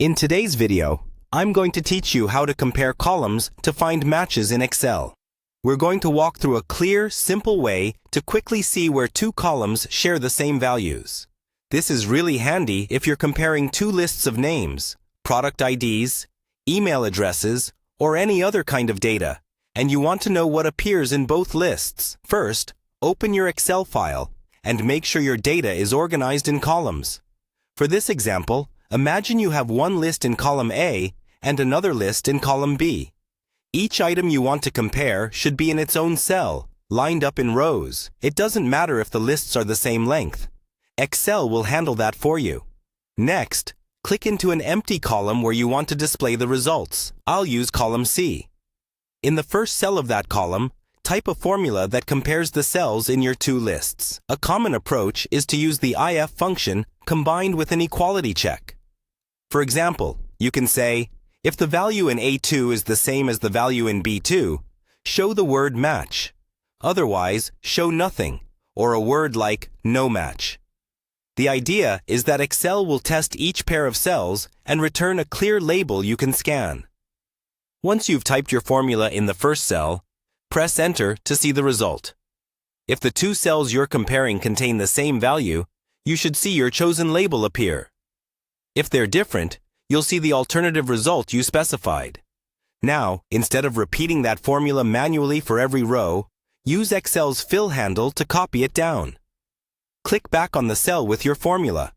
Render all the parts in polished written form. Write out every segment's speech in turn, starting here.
In today's video, I'm going to teach you how to compare columns to find matches in Excel. We're going to walk through a clear, simple way to quickly see where two columns share the same values. This is really handy if you're comparing two lists of names, product IDs, email addresses, or any other kind of data, and you want to know what appears in both lists. First, open your Excel file and make sure your data is organized in columns. For this example, imagine you have one list in column A and another list in column B. Each item you want to compare should be in its own cell, lined up in rows. It doesn't matter if the lists are the same length. Excel will handle that for you. Next, click into an empty column where you want to display the results. I'll use column C. In the first cell of that column, type a formula that compares the cells in your two lists. A common approach is to use the if function combined with an equality check. For example, you can say, if the value in A2 is the same as the value in B2, show the word match. Otherwise, show nothing, or a word like no match. The idea is that Excel will test each pair of cells and return a clear label you can scan. Once you've typed your formula in the first cell, press Enter to see the result. If the two cells you're comparing contain the same value, you should see your chosen label appear. If they're different, you'll see the alternative result you specified. Now, instead of repeating that formula manually for every row, use Excel's fill handle to copy it down. Click back on the cell with your formula.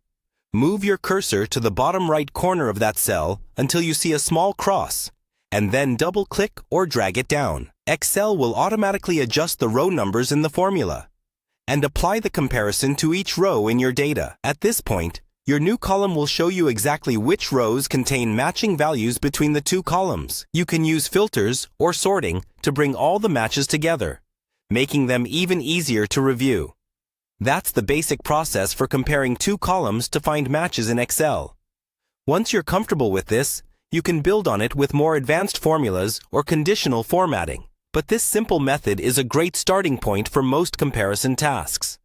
Move your cursor to the bottom right corner of that cell until you see a small cross, and then double-click or drag it down. Excel will automatically adjust the row numbers in the formula and apply the comparison to each row in your data. At this point, your new column will show you exactly which rows contain matching values between the two columns. You can use filters or sorting to bring all the matches together, making them even easier to review. That's the basic process for comparing two columns to find matches in Excel. Once you're comfortable with this, you can build on it with more advanced formulas or conditional formatting. But this simple method is a great starting point for most comparison tasks.